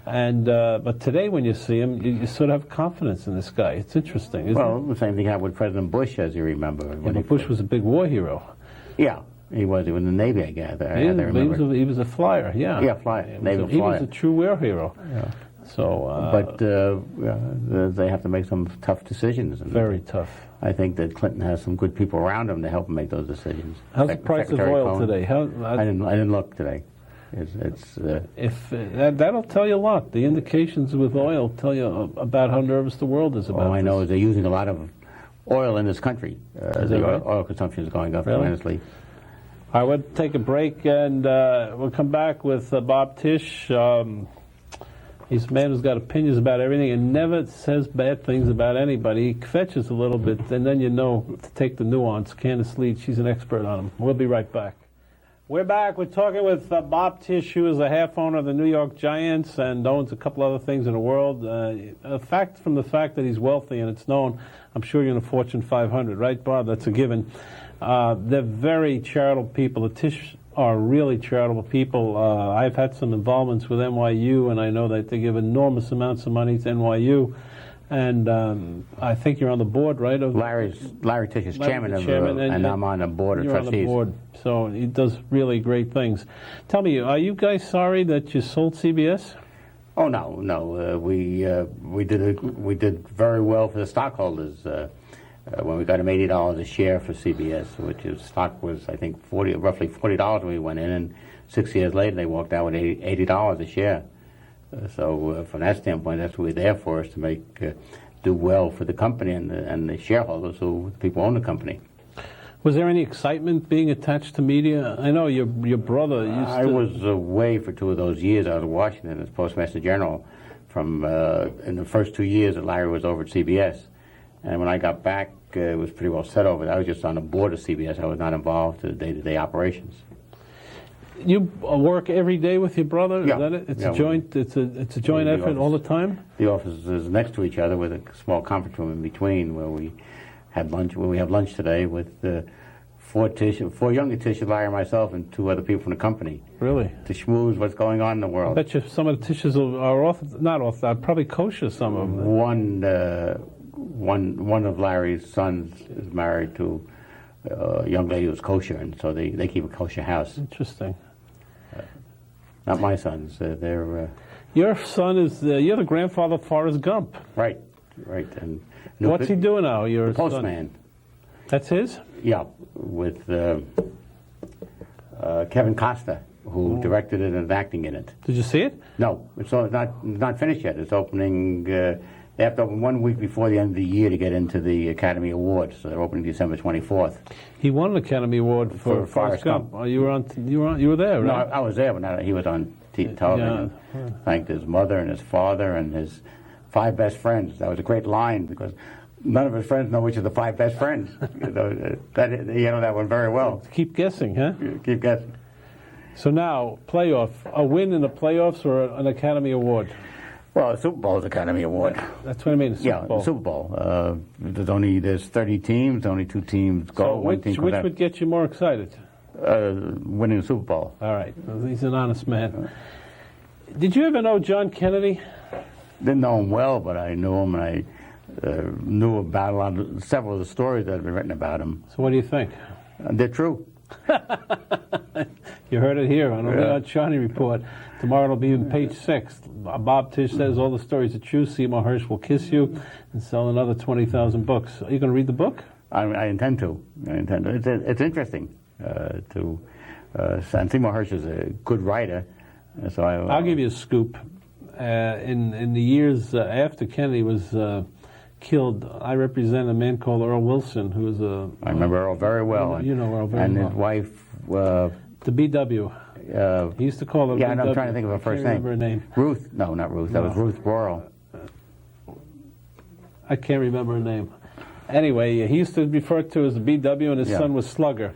And but today, when you see him, you sort of have confidence in this guy. It's interesting, isn't it? The same thing happened with President Bush, as you remember. But Bush was a big war hero. Yeah, he was. He was in the Navy, I gather. He was a flyer. Yeah. Yeah, flyer. Naval flyer. He was a true war hero. Yeah. So, but they have to make some tough decisions. And very tough. I think that Clinton has some good people around him to help him make those decisions. How's the price of oil today? I didn't look today. That'll tell you a lot. The indications with oil tell you about how nervous the world is about. All I know is they're using a lot of oil in this country. Oil consumption is going up tremendously. I would take a break, and we'll come back with Bob Tisch. He's a man who's got opinions about everything and never says bad things about anybody. He fetches a little bit, and then you know to take the nuance. Candace Lee, she's an expert on him. We'll be right back. We're back. We're talking with Bob Tisch, who is a half owner of the New York Giants and owns a couple other things in the world. From the fact that he's wealthy, and it's known, I'm sure you're in the Fortune 500, right, Bob? That's a given. They're very charitable people. The Tisch are really charitable people. I've had some involvements with NYU, and I know that they give enormous amounts of money to NYU. And I think you're on the board, right? Larry Tisch is chairman, and I'm on the board of trustees. You're on the board, so he does really great things. Tell me, are you guys sorry that you sold CBS? Oh no. We did very well for the stockholders when we got them $80 a share for CBS, which is stock was I think roughly $40 when we went in, and 6 years later they walked out with $80 a share. So from that standpoint, that's what we're there for, is to do well for the company and the shareholders, who people own the company. Was there any excitement being attached to media? I know your brother used to... I was away for 2 of those years. I was in Washington as Postmaster General from in the first 2 years that Larry was over at CBS. And when I got back, it was pretty well set over. I was just on the board of CBS. I was not involved in the day-to-day operations. You work every day with your brother? Yeah. Is that it? It's a joint. It's a joint effort all the time. The office is next to each other with a small conference room in between where we had lunch. Where we have lunch today with 4 younger Tisch, Larry, and myself, and 2 other people from the company. Really? To schmooze what's going on in the world. I bet you some of the Tisches are not off. Probably kosher. Some of them. One of Larry's sons is married to a young lady who's kosher, and so they keep a kosher house. Interesting. Not my sons. They're. Your son is you're the grandfather of Forrest Gump. Right. And what's he doing now? The postman. Son? That's his? Yeah, with Kevin Costa, who directed it and is acting in it. Did you see it? No, it's not finished yet. It's opening. They have to open 1 week before the end of the year to get into the Academy Awards. So they're opening December 24th. He won an Academy Award for Forrest Gump. Oh, you were there, right? No, I was there, but he was on television. Yeah. Thanked his mother and his father and his 5 best friends. That was a great line because none of his friends know which are the 5 best friends. You know that one very well. Keep guessing, huh? Keep guessing. So now, a win in the playoffs or an Academy Award? Well, the Super Bowl is Academy Award. That's what I mean, the Super Bowl. The Super Bowl. There's 30 teams, only 2 teams go. So which would get you more excited? Winning the Super Bowl. All right. He's an honest man. Did you ever know John Kennedy? Didn't know him well, but I knew him, and I knew about several of the stories that have been written about him. So what do you think? They're true. You heard it here on the Charney Report. Tomorrow it'll be in page 6. Bob Tisch says all the stories are true. Seymour Hersh will kiss you and sell another 20,000 books. Are you going to read the book? I intend to. It's interesting and Seymour Hersh is a good writer. So I'll give you a scoop. In the years after Kennedy was killed, I represent a man called Earl Wilson, who was I remember Earl very well. You know Earl very well. And his wife... the BW. He used to call her Yeah, BW. I'm trying to think of her first name. Remember her name. Ruth. No, not Ruth. That was Ruth Royal. I can't remember her name. Anyway, he used to be referred to as the BW, and his son was Slugger.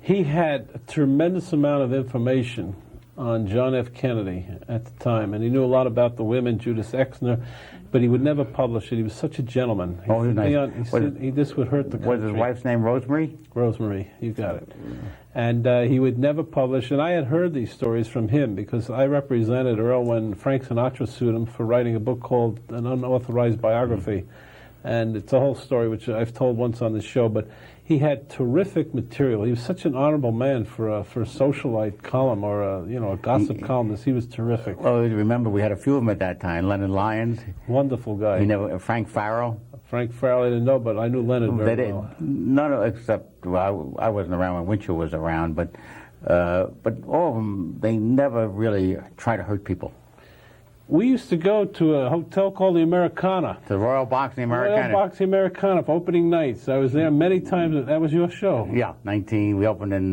He had a tremendous amount of information on John F. Kennedy at the time, and he knew a lot about the women, Judith Exner, but he would never publish it. He was such a gentleman. Oh, he was nice. This would hurt the country. Was his wife's name Rosemary? Rosemary, you got it. And he would never publish, and I had heard these stories from him because I represented Earl when Frank Sinatra sued him for writing a book called An Unauthorized Biography. And it's a whole story which I've told once on the show, but he had terrific material. He was such an honorable man for a socialite column or a gossip columnist. He was terrific. Well, remember we had a few of them at that time. Leonard Lyons, wonderful guy. Frank Farrell. Frank Farrell, I didn't know, but I knew Leonard very well. None except I wasn't around when Winchell was around, but all of them, they never really try to hurt people. We used to go to a hotel called the Americana. The Royal Box, the Americana. Royal Box, the Americana for opening nights. I was there many times. That was your show. Yeah, we opened in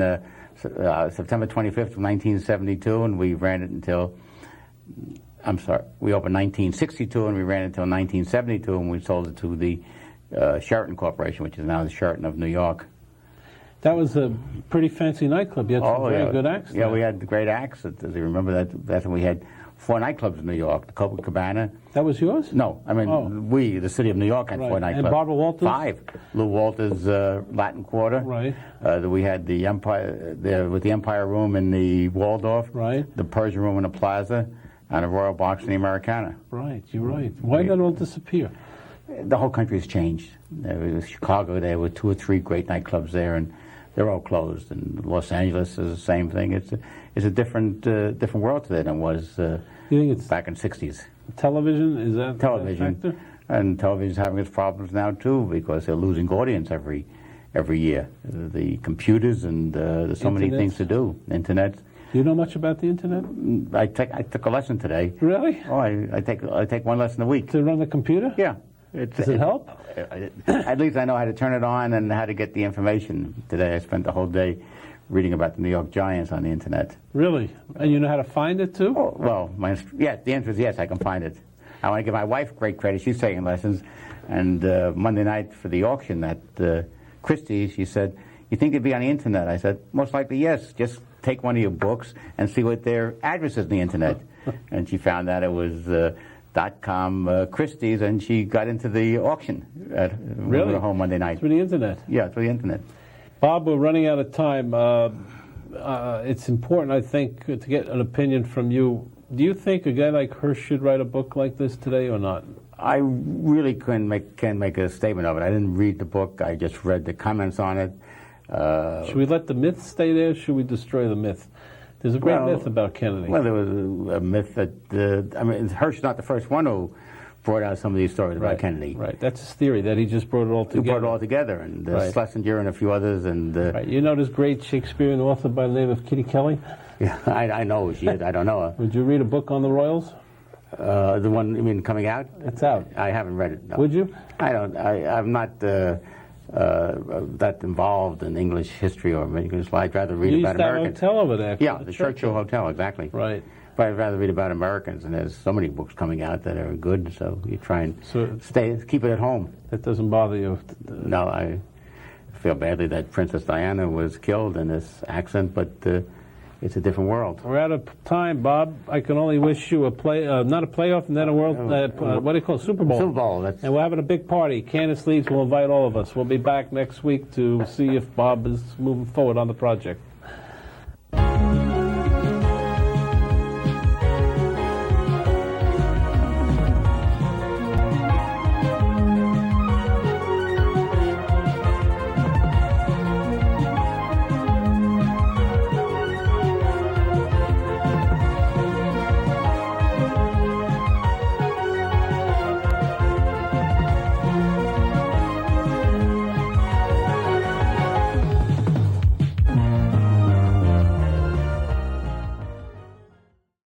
September 25th of 1972, and we ran it until, we opened 1962, and we ran it until 1972, and we sold it to the Sheraton Corporation, which is now the Sheraton of New York. That was a pretty fancy nightclub. You had some very good acts there. Yeah, we had great acts. As you remember, that's when we had 4 nightclubs in New York. The Copacabana. That was yours? No, I mean the city of New York had 4 nightclubs. And Barbara Walters? 5. Lou Walters' Latin Quarter. Right. We had the Empire with the Empire Room in the Waldorf. Right. The Persian Room in the Plaza, and the Royal Box in the Americana. Right. You're right. Why did that all disappear? The whole country has changed. In Chicago, there were 2 or 3 great nightclubs there, and they're all closed. And Los Angeles is the same thing. It's a different world today than it was you think it's back in the 60s. Television, is that television? A factor? And television's having its problems now too because they're losing audience every year. The computers and there's so many things to do. Internet. Do you know much about the internet? I took a lesson today. Really? Oh, I take 1 lesson a week. To run the computer? Yeah. Does it help? At least I know how to turn it on and how to get the information. Today I spent the whole day reading about the New York Giants on the internet. Really? And you know how to find it too? Oh, well, the answer is yes, I can find it. I want to give my wife great credit. She's taking lessons. And Monday night for the auction at Christie's, she said, "You think it'd be on the internet?" I said, "Most likely, yes. Just take one of your books and see what their address is on the internet." And she found that it was .com Christie's, and she got into the auction at her home Monday night. Through the internet? Yeah, through the internet. Bob, we're running out of time. It's important, I think, to get an opinion from you. Do you think a guy like Hearst should write a book like this today or not? I really can't make a statement of it. I didn't read the book. I just read the comments on it. Should we let the myth stay there, or should we destroy the myth? There's a great myth about Kennedy. Well, there was a myth that, Hearst's not the first one who brought out some of these stories about Kennedy. Right, that's his theory, that he just brought it all together. He brought it all together, and Schlesinger and a few others. And right. You know this great Shakespearean author by the name of Kitty Kelly? Yeah, I know who she is. I don't know her. Would you read a book on the Royals? The one, you mean, coming out? It's out. I haven't read it, no. Would you? I don't. I'm not that involved in English history or English life. I'd rather read about Americans. You used to have a hotel over there. Yeah, the Churchill Hotel, exactly. Right. But I'd rather read about Americans, and there's so many books coming out that are good, so you try and keep it at home. That doesn't bother you? No, I feel badly that Princess Diana was killed in this accident, but it's a different world. We're out of time, Bob. I can only wish you not a playoff, and then a world, what do you call it, Super Bowl? Super Bowl. And we're having a big party. Candace Leeds will invite all of us. We'll be back next week to see if Bob is moving forward on the project.